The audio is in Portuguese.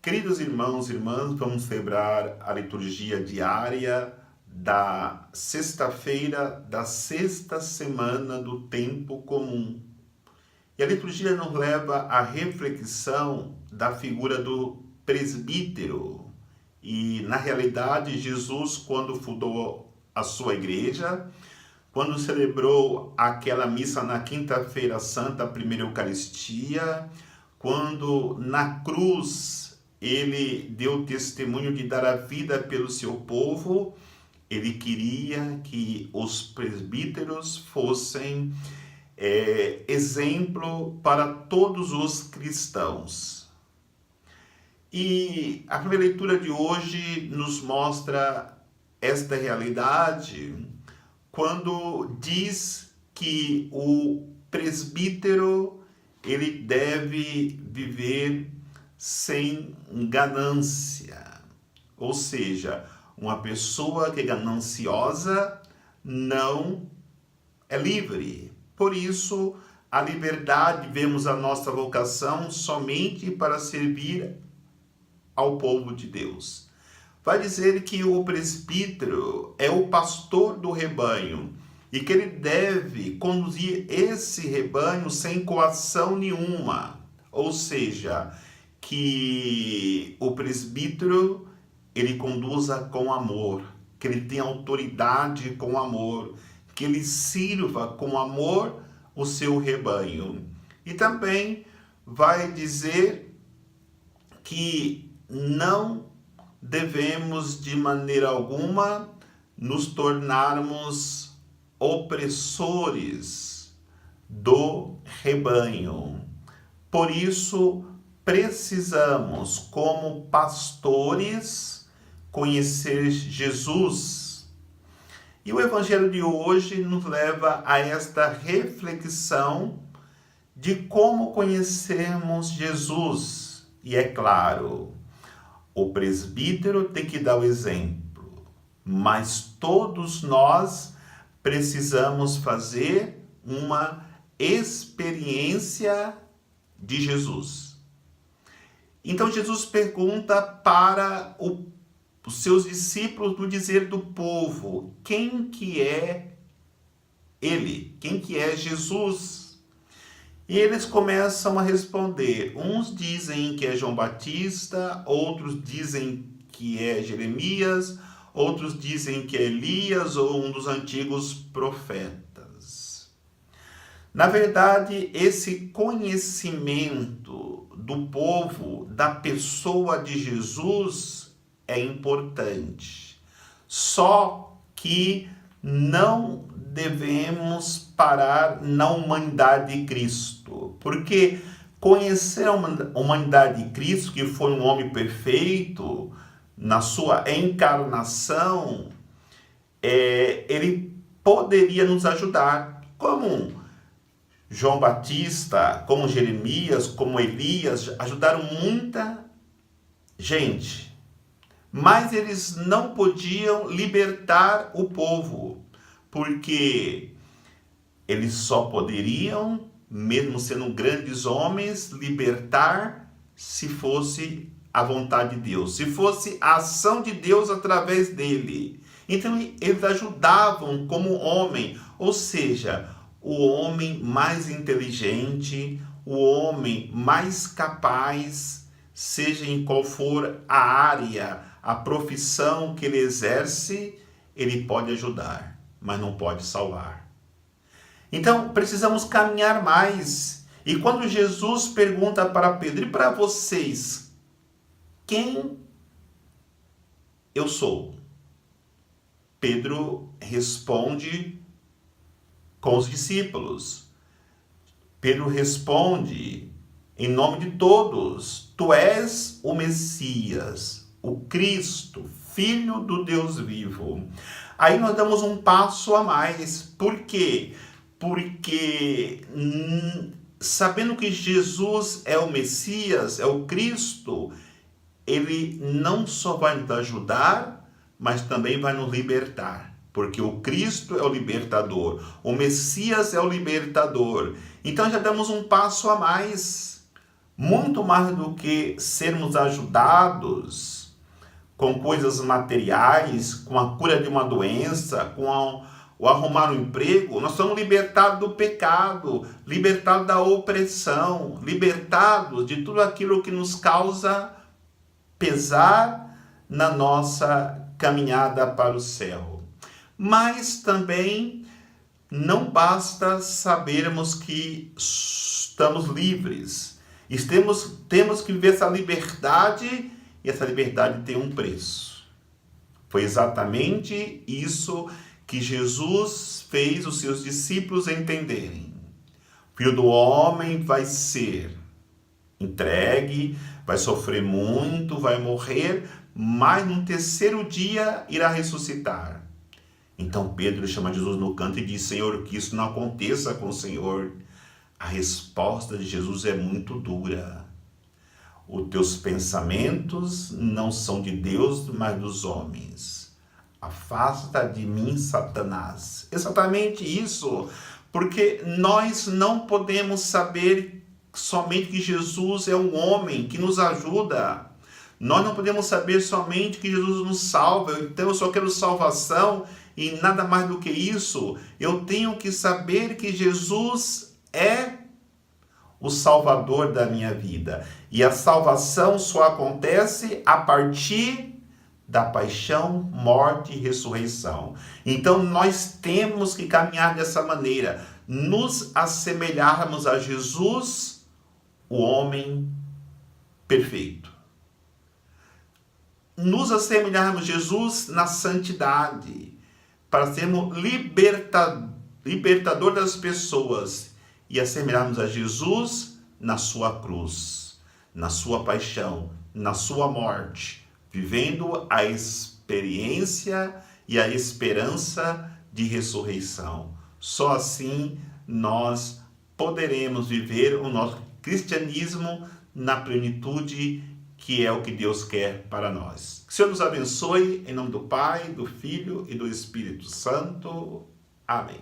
Queridos irmãos e irmãs, vamos celebrar a liturgia diária da sexta-feira da sexta semana do tempo comum. E a liturgia nos leva à reflexão da figura do presbítero. E, na realidade, Jesus, quando fundou a sua igreja, quando celebrou aquela missa na quinta-feira santa, a primeira Eucaristia, quando na cruz ele deu testemunho de dar a vida pelo seu povo, ele queria que os presbíteros fossem exemplo para todos os cristãos. E a primeira leitura de hoje nos mostra esta realidade quando diz que o presbítero ele deve viver sem ganância, ou seja, uma pessoa que é gananciosa não é livre. Por isso, a liberdade, vemos a nossa vocação somente para servir ao povo de Deus. Vai dizer que o presbítero é o pastor do rebanho e que ele deve conduzir esse rebanho sem coação nenhuma, ou seja, que o presbítero ele conduza com amor, que ele tenha autoridade com amor, que ele sirva com amor o seu rebanho. E também vai dizer que não devemos de maneira alguma nos tornarmos opressores do rebanho. Por isso, precisamos, como pastores, conhecer Jesus. E o Evangelho de hoje nos leva a esta reflexão de como conhecermos Jesus. E é claro, o presbítero tem que dar o exemplo, mas todos nós precisamos fazer uma experiência de Jesus. Então Jesus pergunta para os seus discípulos no dizer do povo, quem que é ele? Quem que é Jesus? E eles começam a responder. Uns dizem que é João Batista, outros dizem que é Jeremias, outros dizem que é Elias ou um dos antigos profetas. Na verdade, esse conhecimento do povo, da pessoa de Jesus, é importante. Só que não devemos parar na humanidade de Cristo, porque conhecer a humanidade de Cristo, que foi um homem perfeito, na sua encarnação, ele poderia nos ajudar, como João Batista, como Jeremias, como Elias, ajudaram muita gente, mas eles não podiam libertar o povo, porque eles só poderiam, mesmo sendo grandes homens, libertar se fosse a vontade de Deus, se fosse a ação de Deus através dele. Então eles ajudavam como homem, ou seja, o homem mais inteligente, o homem mais capaz, seja em qual for a área, a profissão que ele exerce, ele pode ajudar, mas não pode salvar. Então, precisamos caminhar mais. E quando Jesus pergunta para Pedro, e para vocês, quem eu sou? Pedro responde com os discípulos. Pedro responde em nome de todos: tu és o Messias, o Cristo, Filho do Deus vivo. Aí nós damos um passo a mais. Por quê? Porque sabendo que Jesus é o Messias, é o Cristo, ele não só vai nos ajudar, mas também vai nos libertar. Porque o Cristo é o libertador, o Messias é o libertador. Então já damos um passo a mais. muito mais do que sermos ajudados com coisas materiais, com a cura de uma doença, o arrumar um emprego, nós somos libertados do pecado, libertados da opressão, libertados de tudo aquilo que nos causa pesar na nossa caminhada para o céu. Mas também não basta sabermos que estamos livres. Temos que viver essa liberdade, e essa liberdade tem um preço. Foi exatamente isso que Jesus fez os seus discípulos entenderem. O Filho do Homem vai ser entregue, vai sofrer muito, vai morrer, mas no terceiro dia irá ressuscitar. Então Pedro chama Jesus no canto e diz: Senhor, que isso não aconteça com o Senhor. A resposta de Jesus é muito dura. Os teus pensamentos não são de Deus, mas dos homens. Afasta de mim, Satanás. Exatamente isso, porque nós não podemos saber somente que Jesus é um homem que nos ajuda. Nós não podemos saber somente que Jesus nos salva. Então eu só quero salvação e nada mais do que isso. Eu tenho que saber que Jesus é o Salvador da minha vida. E a salvação só acontece a partir da paixão, morte e ressurreição. Então nós temos que caminhar dessa maneira, nos assemelharmos a Jesus, o homem perfeito. Nos assemelharmos a Jesus na santidade, para sermos libertador das pessoas e assemelharmos a Jesus na sua cruz, na sua paixão, na sua morte, vivendo a experiência e a esperança de ressurreição. Só assim nós poderemos viver o nosso cristianismo na plenitude, que é o que Deus quer para nós. Que o Senhor nos abençoe, em nome do Pai, do Filho e do Espírito Santo. Amém.